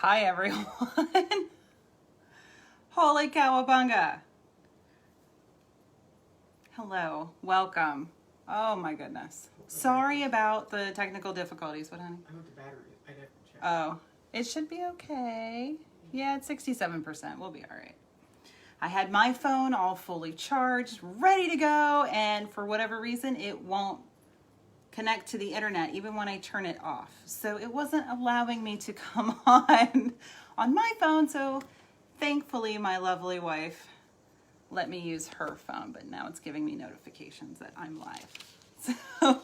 Hi everyone. Holy cowabunga. Hello, welcome. Oh my goodness. Sorry about the technical difficulties. What, honey? I hope the battery, I'd have to check. Oh, it should be okay. Yeah, it's 67%. We'll be all right. I had my phone all fully charged, ready to go, and for whatever reason, it won't connect to the internet even when I turn it off. So it wasn't allowing me to come on my phone. So thankfully my lovely wife let me use her phone, but now it's giving me notifications that I'm live. So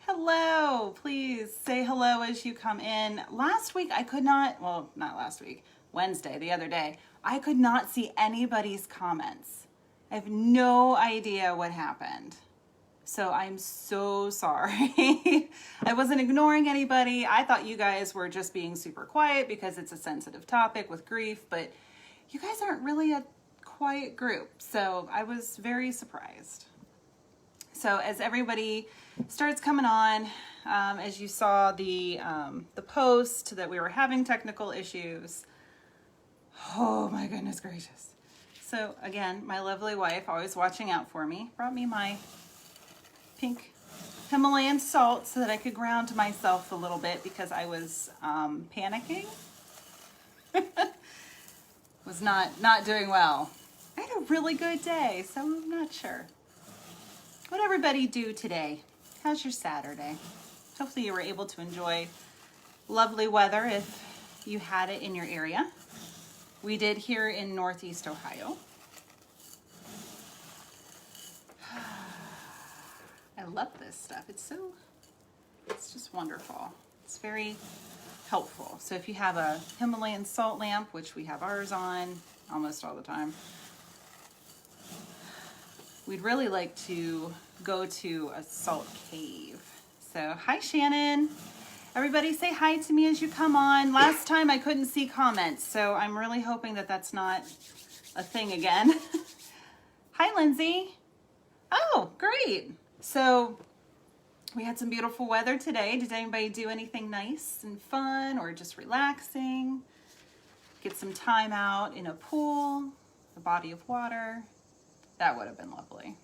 hello, please say hello as you come in. Last week I could not, well, not last week, Wednesday, the other day, I could not see anybody's comments. I have no idea what happened. So I'm so sorry. I wasn't ignoring anybody. I thought you guys were just being super quiet because it's a sensitive topic with grief, but you guys aren't really a quiet group. So I was very surprised. So as everybody starts coming on, as you saw the post that we were having technical issues. Oh my goodness gracious. So again, my lovely wife, always watching out for me, brought me my pink Himalayan salt so that I could ground myself a little bit because I was panicking. Was not doing well. I had a really good day, so I'm not sure. What'd everybody do today? How's your Saturday? Hopefully you were able to enjoy lovely weather if you had it in your area. We did here in Northeast Ohio. I love this stuff. It's just wonderful. It's very helpful. So if you have a Himalayan salt lamp, which we have ours on almost all the time, we'd really like to go to a salt cave. So hi Shannon. Everybody say hi to me as you come on. Last time I couldn't see comments, so I'm really hoping that that's not a thing again. Hi Lindsay. Oh, great. So we had some beautiful weather today. Did anybody do anything nice and fun or just relaxing? Get some time out in a pool, a body of water. That would have been lovely.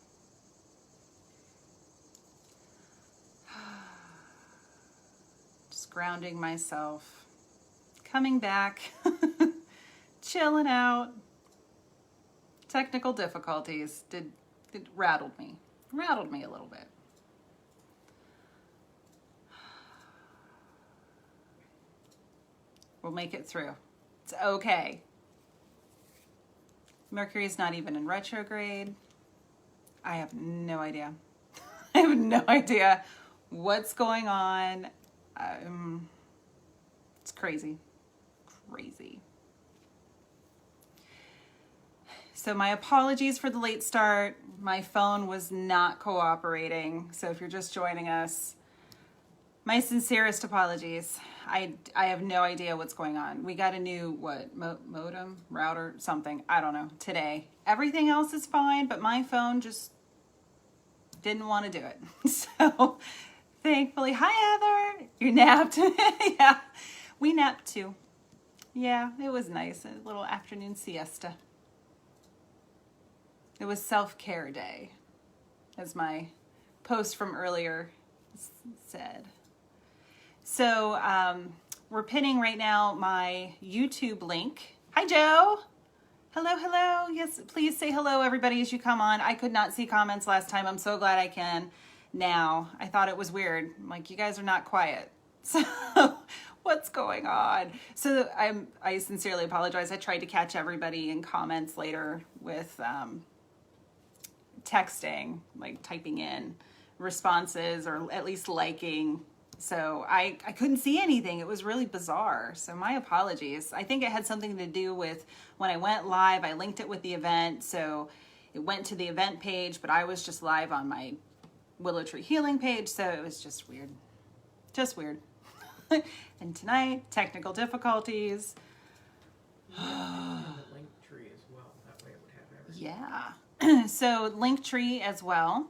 Just grounding myself, coming back, chilling out. Technical difficulties it rattled me a little bit. We'll make it through. It's okay. Mercury's not even in retrograde. I have no idea. I have no idea what's going on. It's crazy. Crazy. So my apologies for the late start. My phone was not cooperating. So if you're just joining us, my sincerest apologies. I have no idea what's going on. We got a new, modem, router, something. I don't know, today. Everything else is fine, but my phone just didn't want to do it. So thankfully, hi Heather, you napped. Yeah, we napped too. Yeah, it was nice, a little afternoon siesta. It was self-care day, as my post from earlier said. So we're pinning right now my YouTube link. Hi, Joe. Hello, hello. Yes, please say hello, everybody, as you come on. I could not see comments last time. I'm so glad I can now. I thought it was weird. I'm like, you guys are not quiet. So what's going on? So I sincerely apologize. I tried to catch everybody in comments later with texting, like typing in responses or at least liking. So I couldn't see anything. It was really bizarre. So my apologies. I think it had something to do with when I went live, I linked it with the event. So it went to the event page, but I was just live on my Willow Tree Healing page. So it was just weird. Just weird. And tonight, technical difficulties. Linktree as well. That way it would have everything. Yeah. So Linktree as well.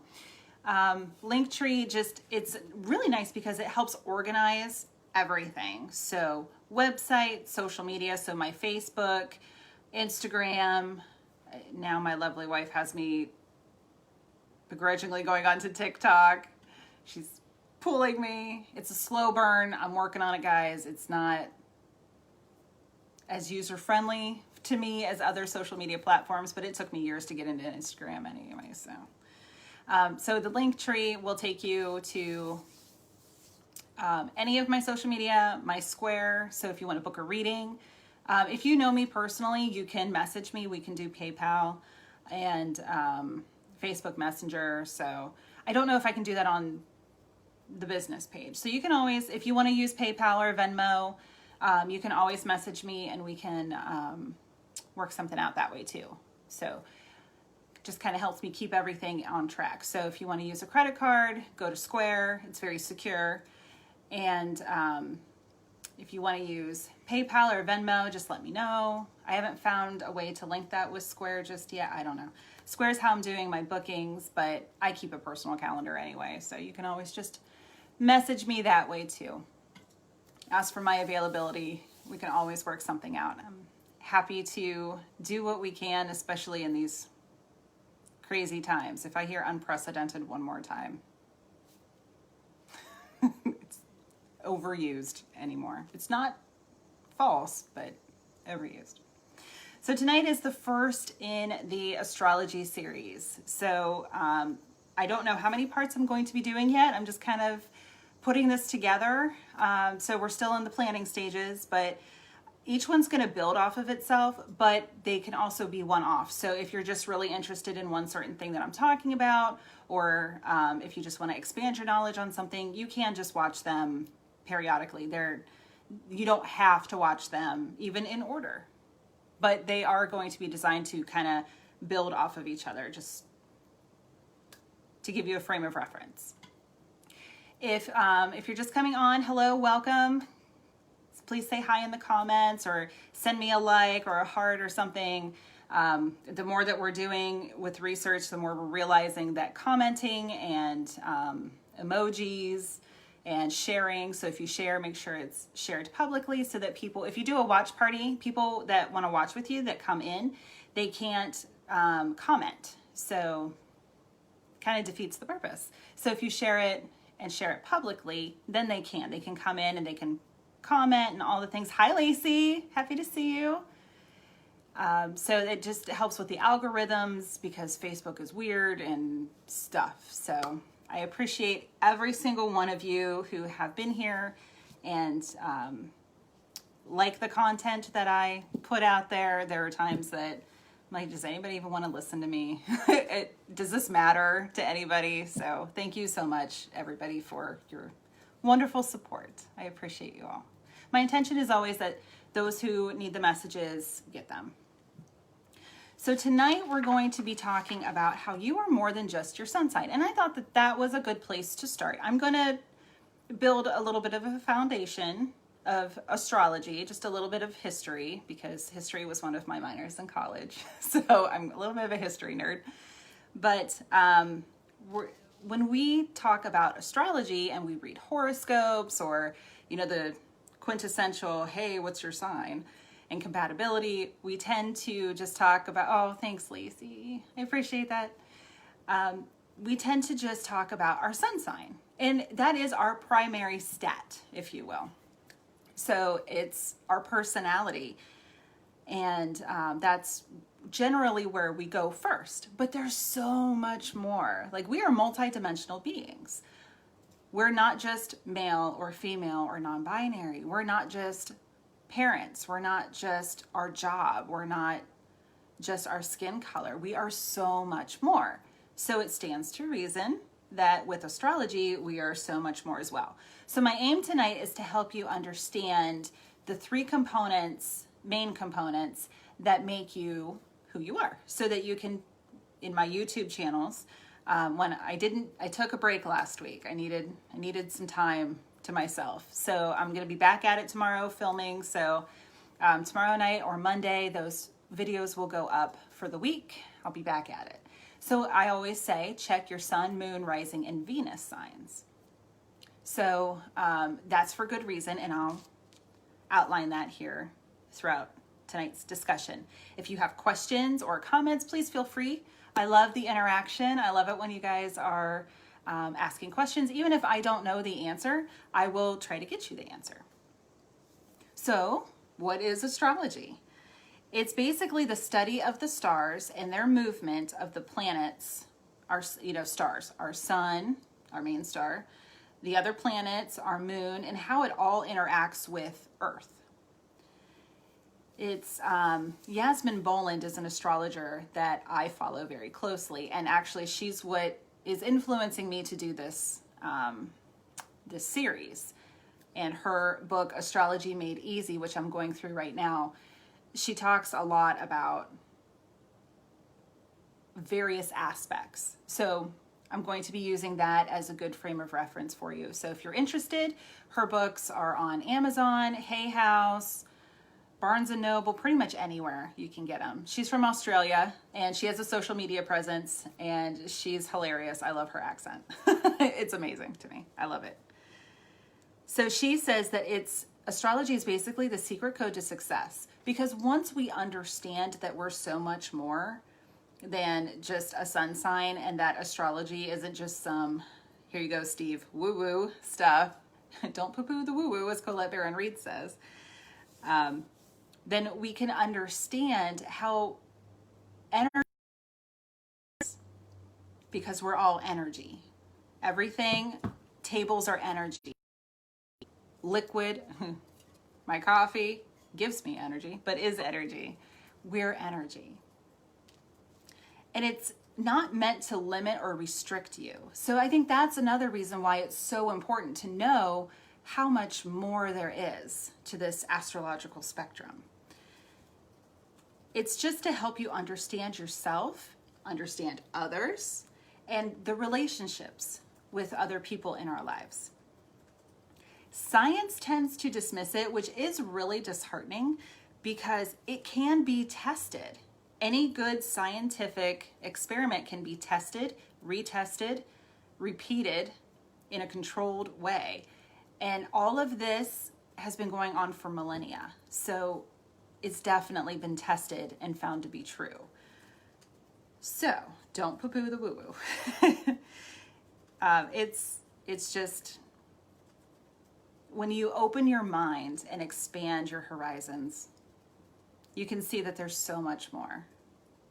Linktree it's really nice because it helps organize everything. So website, social media, so my Facebook, Instagram. Now my lovely wife has me begrudgingly going on to TikTok. She's pulling me. It's a slow burn. I'm working on it, guys. It's not as user-friendly to me as other social media platforms, but it took me years to get into Instagram anyway. So the link tree will take you to any of my social media, my Square. So if you want to book a reading, if you know me personally, you can message me. We can do PayPal and Facebook Messenger. So I don't know if I can do that on the business page. So you can always, if you want to use PayPal or Venmo, you can always message me and we can work something out that way too. So just kind of helps me keep everything on track. So if you want to use a credit card, go to Square. It's very secure. And if you want to use PayPal or Venmo, just let me know. I haven't found a way to link that with Square just yet. I don't know. Square is how I'm doing my bookings, but I keep a personal calendar anyway. So you can always just message me that way too. Ask for my availability. We can always work something out. I'm happy to do what we can, especially in these crazy times. If I hear unprecedented one more time, it's overused anymore. It's not false, but overused. So tonight is the first in the astrology series. So I don't know how many parts I'm going to be doing yet. I'm just kind of putting this together. So we're still in the planning stages, but each one's going to build off of itself, but they can also be one-off. So if you're just really interested in one certain thing that I'm talking about, or if you just want to expand your knowledge on something, you can just watch them periodically. You don't have to watch them even in order, but they are going to be designed to kind of build off of each other, just to give you a frame of reference. If you're just coming on, hello, welcome. Please say hi in the comments or send me a like or a heart or something. The more that we're doing with research, the more we're realizing that commenting and emojis and sharing. So if you share, make sure it's shared publicly so that people, if you do a watch party, people that want to watch with you that come in, they can't comment. So kind of defeats the purpose. So if you share it and share it publicly, then they can come in and they can comment and all the things. Hi, Lacey. Happy to see you. So it just helps with the algorithms because Facebook is weird and stuff. So I appreciate every single one of you who have been here and like the content that I put out there. There are times that I'm like, does anybody even want to listen to me? Does this matter to anybody? So thank you so much, everybody, for your wonderful support. I appreciate you all. My intention is always that those who need the messages get them. So tonight we're going to be talking about how you are more than just your sun sign. And I thought that that was a good place to start. I'm going to build a little bit of a foundation of astrology, just a little bit of history, because history was one of my minors in college. So I'm a little bit of a history nerd. But when we talk about astrology and we read horoscopes or, the quintessential, hey, what's your sign? And compatibility, we tend to just talk about, oh, thanks, Lacey. I appreciate that. We tend to just talk about our sun sign. And that is our primary stat, if you will. So it's our personality. And that's generally where we go first. But there's so much more. Like, we are multidimensional beings. We're not just male or female or non-binary. We're not just parents. We're not just our job. We're not just our skin color. We are so much more. So it stands to reason that with astrology, we are so much more as well. So my aim tonight is to help you understand the three components, main components, that make you who you are, so that you can, in my YouTube channels, when I took a break last week. I needed some time to myself. So I'm going to be back at it tomorrow filming. So tomorrow night or Monday, those videos will go up for the week. I'll be back at it. So I always say, check your sun, moon, rising, and Venus signs. So that's for good reason, and I'll outline that here throughout tonight's discussion. If you have questions or comments, please feel free. I love the interaction. I love it when you guys are asking questions. Even if I don't know the answer, I will try to get you the answer. So, what is astrology? It's basically the study of the stars and their movement of the planets, our stars, our sun, our main star, the other planets, our moon, and how it all interacts with Earth. It's Yasmin Boland is an astrologer that I follow very closely, and actually she's what is influencing me to do this this series. And her book Astrology Made Easy, which I'm going through right now, she talks a lot about various aspects. So I'm going to be using that as a good frame of reference for you. So if you're interested, her books are on Amazon, Hay House, Barnes & Noble, pretty much anywhere you can get them. She's from Australia, and she has a social media presence, and she's hilarious. I love her accent. It's amazing to me. I love it. So she says that astrology is basically the secret code to success, because once we understand that we're so much more than just a sun sign, and that astrology isn't just some, here you go, Steve, woo-woo stuff. Don't poo-poo the woo-woo, as Colette Baron Reed says. Then we can understand how energy is, because we're all energy. Everything, tables are energy. Liquid, my coffee gives me energy, but is energy. We're energy. And it's not meant to limit or restrict you. So I think that's another reason why it's so important to know how much more there is to this astrological spectrum. It's just to help you understand yourself, understand others, and the relationships with other people in our lives. Science tends to dismiss it, which is really disheartening because it can be tested. Any good scientific experiment can be tested, retested, repeated in a controlled way. And all of this has been going on for millennia. So it's definitely been tested and found to be true. So don't poo-poo the woo-woo. It's just, when you open your mind and expand your horizons, you can see that there's so much more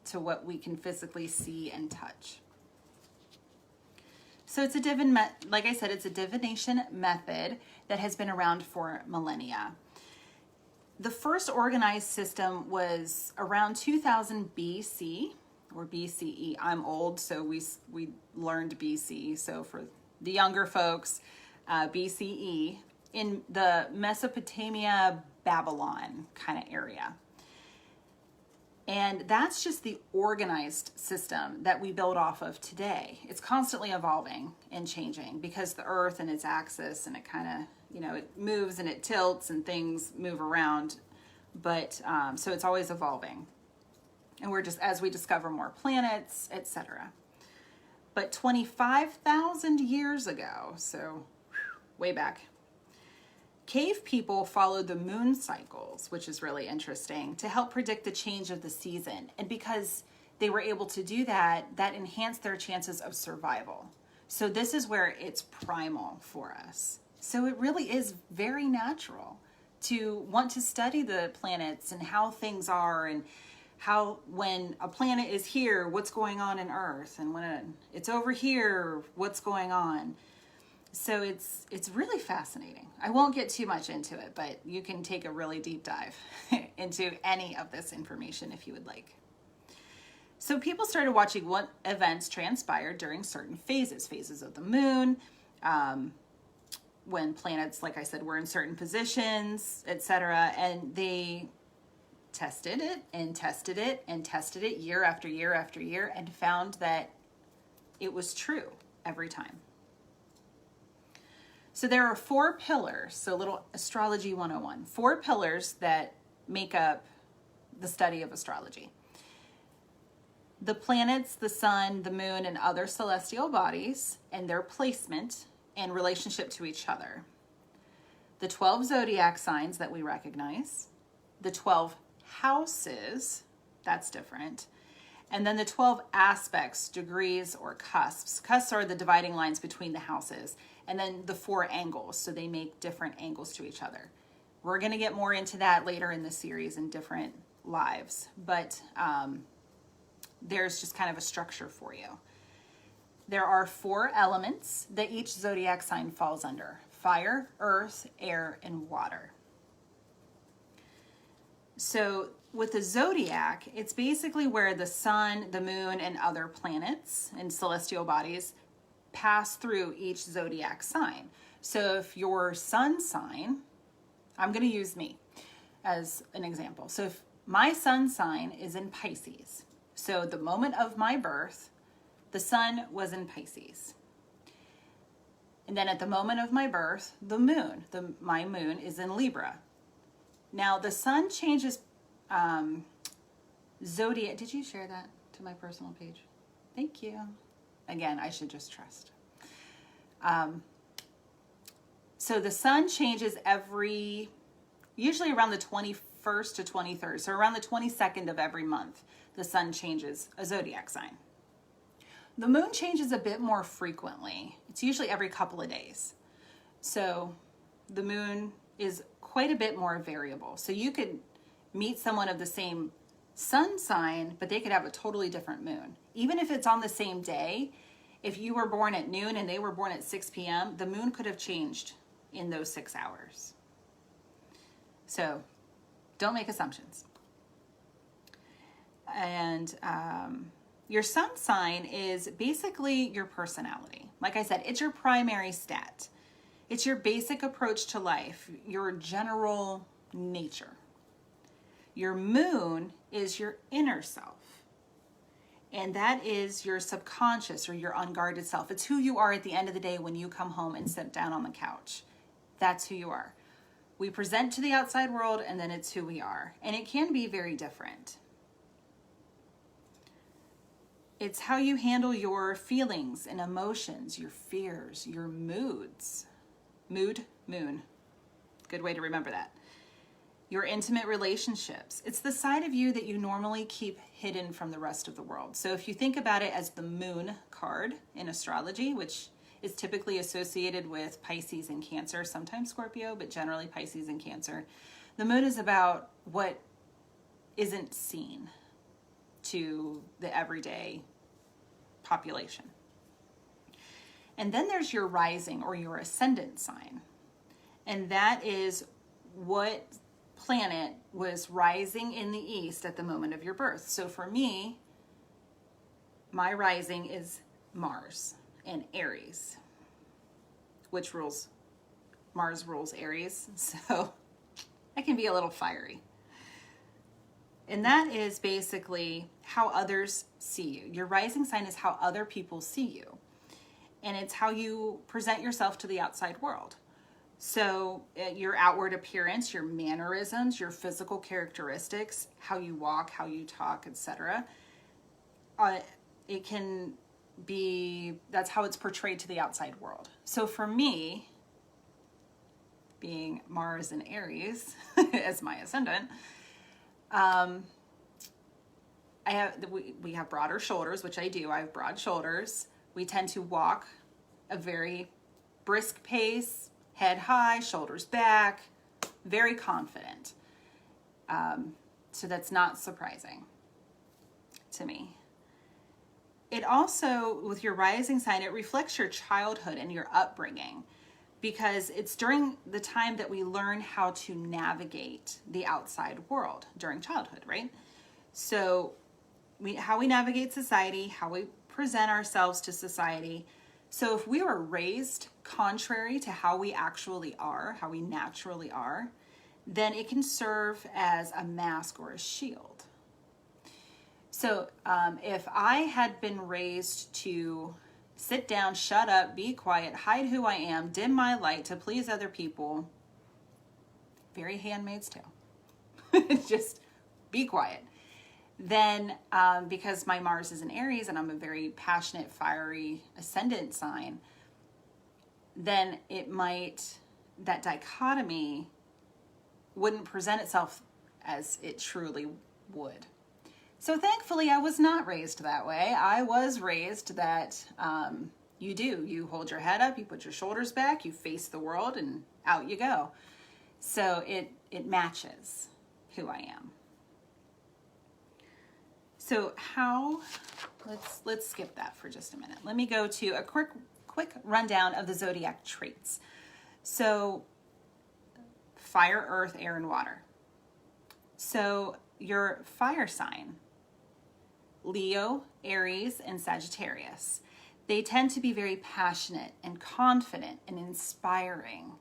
to what we can physically see and touch. So it's like I said, it's a divination method that has been around for millennia. The first organized system was around 2000 BC or BCE. I'm old, so we learned BC. So for the younger folks, BCE in the Mesopotamia, Babylon kind of area. And that's just the organized system that we build off of today. It's constantly evolving and changing because the earth and its axis, and it kind of, it moves and it tilts and things move around. But so it's always evolving. And we're just, as we discover more planets, etc. But 25,000 years ago, so way back, cave people followed the moon cycles, which is really interesting, to help predict the change of the season. And because they were able to do that, that enhanced their chances of survival. So this is where it's primal for us. So it really is very natural to want to study the planets and how things are, and how when a planet is here, what's going on in Earth, and when it's over here, what's going on. So it's really fascinating. I won't get too much into it, but you can take a really deep dive into any of this information if you would like. So people started watching what events transpired during certain phases of the moon, when planets, like I said, were in certain positions, etc. And they tested it and tested it and tested it year after year after year, and found that it was true every time. So there are 4 pillars, so little Astrology 101, 4 pillars that make up the study of astrology. The planets, the sun, the moon, and other celestial bodies, and their placement in relationship to each other. The 12 zodiac signs that we recognize, the 12 houses, that's different, and then the 12 aspects, degrees, or cusps. Cusps are the dividing lines between the houses, and then the 4 angles, so they make different angles to each other. We're going to get more into that later in the series in different lives, but there's just kind of a structure for you. There are 4 elements that each zodiac sign falls under: fire, earth, air, and water. So with the zodiac, it's basically where the sun, the moon, and other planets and celestial bodies pass through each zodiac sign. So if your sun sign, I'm going to use me as an example. So if my sun sign is in Pisces, so the moment of my birth, the sun was in Pisces. And then at the moment of my birth, the moon, my moon is in Libra. Now the sun changes zodiac. Did you share that to my personal page? Thank you. Again, I should just trust. So the sun changes usually around the 21st to 23rd. So around the 22nd of every month, the sun changes a zodiac sign. The moon changes a bit more frequently. It's usually every couple of days. So the moon is quite a bit more variable. So you could meet someone of the same sun sign, but they could have a totally different moon. Even if it's on the same day, if you were born at noon and they were born at 6 p.m., the moon could have changed in those 6 hours. So don't make assumptions. And your sun sign is basically your personality. Like I said, it's your primary stat. It's your basic approach to life, your general nature. Your moon is your inner self. And that is your subconscious or your unguarded self. It's who you are at the end of the day when you come home and sit down on the couch. That's who you are. We present to the outside world, and then it's who we are. And it can be very different. It's how you handle your feelings and emotions, your fears, your moods. Mood, moon. Good way to remember that. Your intimate relationships. It's the side of you that you normally keep hidden from the rest of the world. So if you think about it as the moon card in astrology, which is typically associated with Pisces and Cancer, sometimes Scorpio, but generally Pisces and Cancer. The moon is about what isn't seen to the everyday population. And then there's your rising or your ascendant sign. And that is what planet was rising in the east at the moment of your birth. So for me, my rising is Mars in Aries, which Mars rules Aries. So I can be a little fiery. And that is basically how others see you. Your rising sign is how other people see you. And it's how you present yourself to the outside world. So your outward appearance, your mannerisms, your physical characteristics, how you walk, how you talk, etc. It can be, that's how it's portrayed to the outside world. So for me, being Mars and Aries as my ascendant, we have broader shoulders, which I do. I have broad shoulders. We tend to walk a very brisk pace, head high, shoulders back, very confident. So that's not surprising to me. It also, with your rising sign, it reflects your childhood and your upbringing, because it's during the time that we learn how to navigate the outside world during childhood, right? So how we navigate society, how we present ourselves to society. So if we were raised contrary to how we actually are, how we naturally are, then it can serve as a mask or a shield. So if I had been raised to sit down, shut up, be quiet, hide who I am, dim my light to please other people, very Handmaid's Tale, just be quiet. Then because my Mars is in Aries and I'm a very passionate, fiery ascendant sign, then that dichotomy wouldn't present itself as it truly would. So thankfully, I was not raised that way. I was raised that you hold your head up, you put your shoulders back, you face the world, and out you go. So it matches who I am. So let's skip that for just a minute. Let me go to a quick rundown of the zodiac traits. So fire, earth, air, and water. So your fire sign, Leo, Aries, and Sagittarius, they tend to be very passionate and confident and inspiring.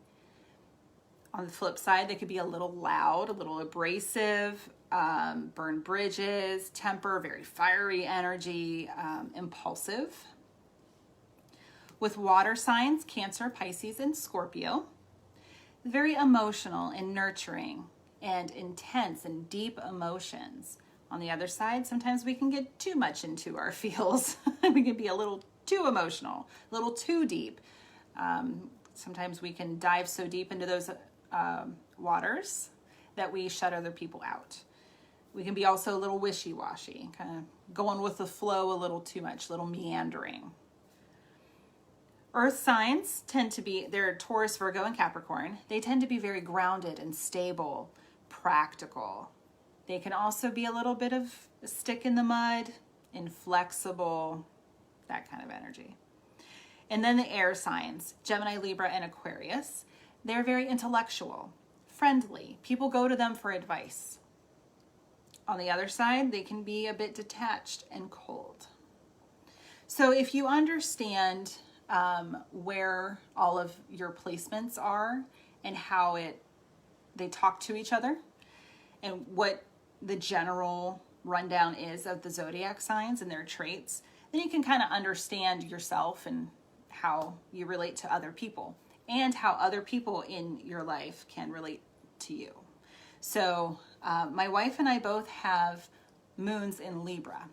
On the flip side, they could be a little loud, a little abrasive, burn bridges, temper, very fiery energy, impulsive. With water signs, Cancer, Pisces, and Scorpio, very emotional and nurturing and intense and deep emotions. On the other side, sometimes we can get too much into our feels. We can be a little too emotional, a little too deep. Sometimes we can dive so deep into those waters that we shut other people out. We can be also a little wishy-washy, kind of going with the flow a little too much, a little meandering. Earth signs tend to be, they're Taurus, Virgo, and Capricorn. They tend to be very grounded and stable, practical. They can also be a little bit of a stick in the mud, inflexible, that kind of energy. And then the air signs, Gemini, Libra, and Aquarius. They're very intellectual, friendly. People go to them for advice. On the other side, they can be a bit detached and cold. So if you understand where all of your placements are and how they talk to each other and what the general rundown is of the zodiac signs and their traits, then you can kind of understand yourself and how you relate to other people and how other people in your life can relate to you. So my wife and I both have moons in Libra.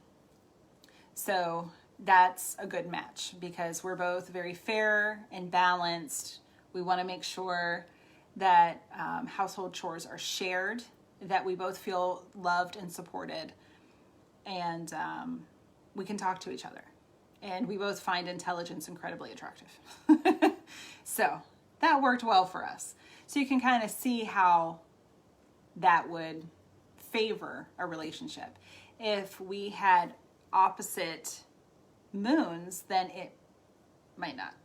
So that's a good match because we're both very fair and balanced. We want to make sure that household chores are shared, that we both feel loved and supported, and we can talk to each other. And we both find intelligence incredibly attractive. So that worked well for us. So you can kind of see how that would favor a relationship. If we had opposite moons, then it might not.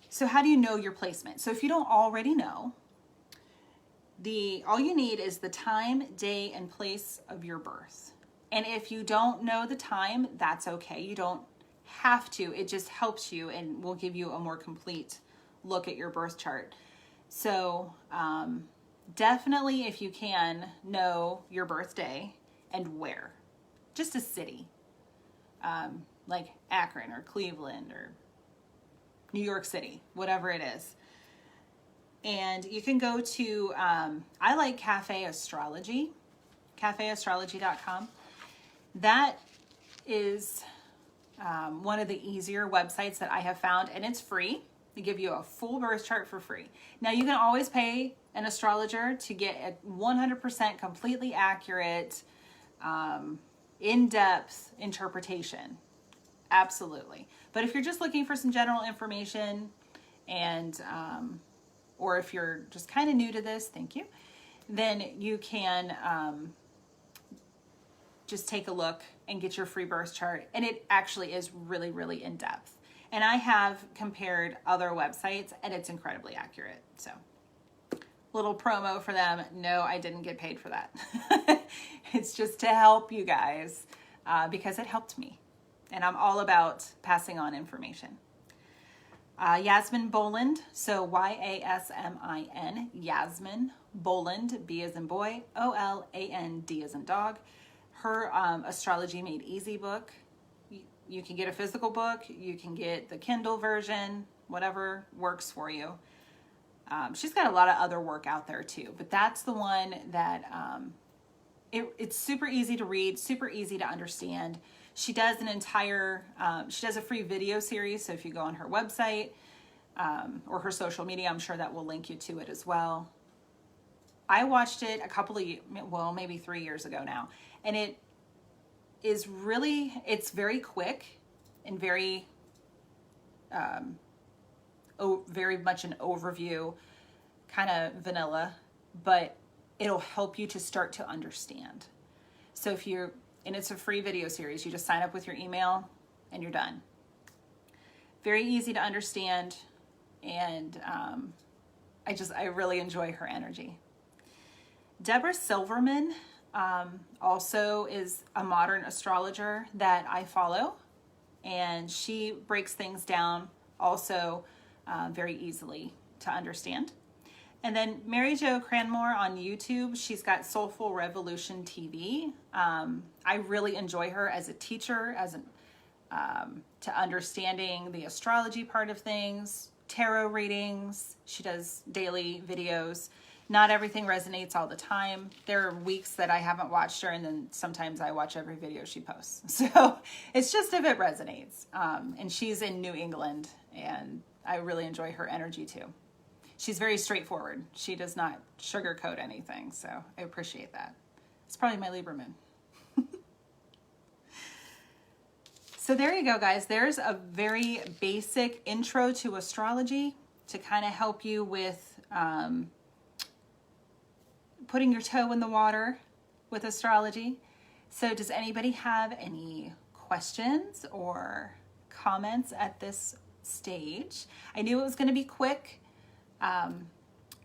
So how do you know your placement? So if you don't already know, all you need is the time, day, and place of your birth. And if you don't know the time, that's okay. You don't have to. It just helps you and will give you a more complete look at your birth chart. So definitely, if you can, know your birthday and where. Just a city, like Akron or Cleveland or New York City, whatever it is. And you can go to, I like Cafe Astrology, cafeastrology.com. That is one of the easier websites that I have found, and it's free. They give you a full birth chart for free. Now, you can always pay an astrologer to get a 100% completely accurate, in-depth interpretation. Absolutely. But if you're just looking for some general information and or if you're just kind of new to this, thank you, then you can just take a look and get your free birth chart. And it actually is really, really in-depth. And I have compared other websites and it's incredibly accurate. So little promo for them. No, I didn't get paid for that. It's just to help you guys because it helped me. And I'm all about passing on information. Yasmin Boland, so Yasmin, Yasmin Boland, B as in boy, OLAND as in dog. Her Astrology Made Easy book. You can get a physical book, you can get the Kindle version, whatever works for you. She's got a lot of other work out there too, but that's the one that it's super easy to read, super easy to understand. She does an entire, she does a free video series. So if you go on her website or her social media, I'm sure that will link you to it as well. I watched it a couple of, well, maybe 3 years ago now. And it is really, it's very quick and very, very much an overview, kind of vanilla, but it'll help you to start to understand. So if you're, and it's a free video series, you just sign up with your email and you're done. Very easy to understand, and I really enjoy her energy. Deborah Silverman also is a modern astrologer that I follow, and she breaks things down also very easily to understand. And then Mary Jo Cranmore on YouTube, she's got Soulful Revolution TV. I really enjoy her as a teacher, as to understanding the astrology part of things, tarot readings. She does daily videos. Not everything resonates all the time. There are weeks that I haven't watched her, and then sometimes I watch every video she posts. So it's just if it resonates. And she's in New England, and I really enjoy her energy too. She's very straightforward. She does not sugarcoat anything, so I appreciate that. It's probably my Libra moon. So there you go, guys. There's a very basic intro to astrology to kind of help you with putting your toe in the water with astrology. So does anybody have any questions or comments at this stage? I knew it was going to be quick.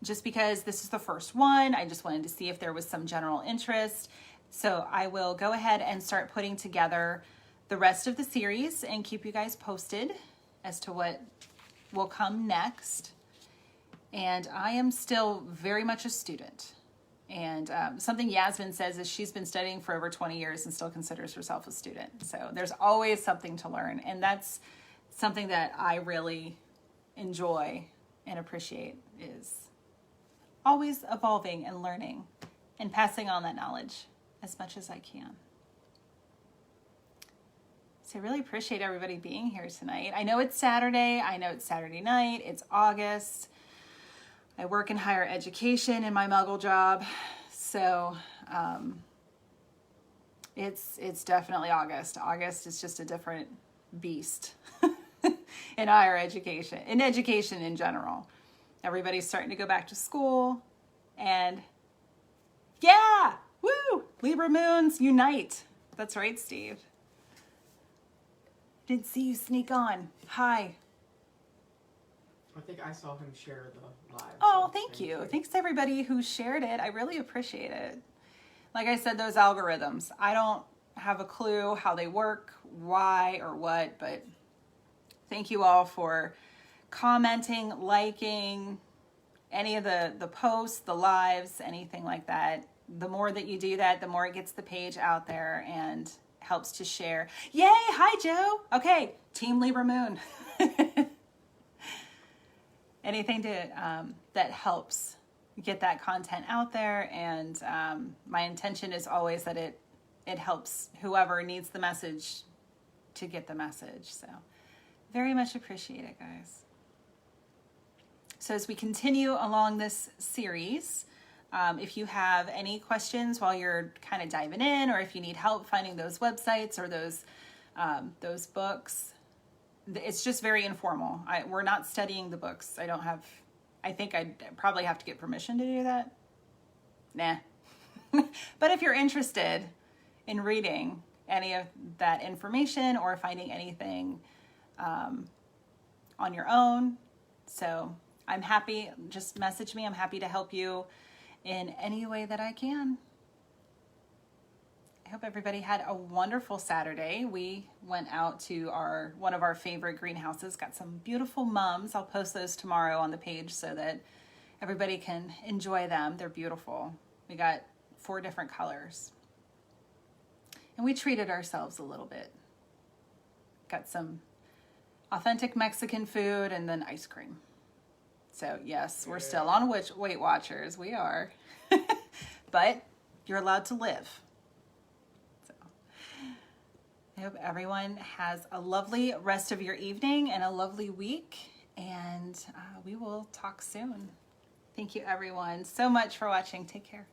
Just because this is the first one, I just wanted to see if there was some general interest. So I will go ahead and start putting together the rest of the series and keep you guys posted as to what will come next. And I am still very much a student. And something Yasmin says is she's been studying for over 20 years and still considers herself a student. So there's always something to learn. And that's something that I really enjoy and appreciate, is always evolving and learning and passing on that knowledge as much as I can. So I really appreciate everybody being here tonight. I know it's Saturday. I know it's Saturday night. It's August. I work in higher education in my muggle job. So it's definitely August. August is just a different beast. In higher education, in education in general. Everybody's starting to go back to school, and yeah, woo, Libra moons unite. That's right, Steve. Didn't see you sneak on. Hi. I think I saw him share the live. Oh, so thank you. Thanks to everybody who shared it. I really appreciate it. Like I said, those algorithms, I don't have a clue how they work, why or what, but thank you all for commenting, liking any of the posts, the lives, anything like that. The more that you do that, the more it gets the page out there and helps to share. Yay! Hi, Joe. Okay, Team Libra Moon. Anything to that helps get that content out there, and my intention is always that it helps whoever needs the message to get the message. So very much appreciate it, guys. So as we continue along this series, if you have any questions while you're kind of diving in, or if you need help finding those websites or those books, it's just very informal. We're not studying the books. I think I'd probably have to get permission to do that. Nah. But if you're interested in reading any of that information or finding anything on your own, so I'm happy, just message me. I'm happy to help you in any way that I can. I hope everybody had a wonderful Saturday. We went out to one of our favorite greenhouses, got some beautiful mums. I'll post those tomorrow on the page so that everybody can enjoy them. They're beautiful. We got 4 different colors. And we treated ourselves a little bit. Got some authentic Mexican food and then ice cream. So yes, we're still on Weight Watchers. We are. But you're allowed to live. So I hope everyone has a lovely rest of your evening and a lovely week, and we will talk soon. Thank you everyone so much for watching. Take care.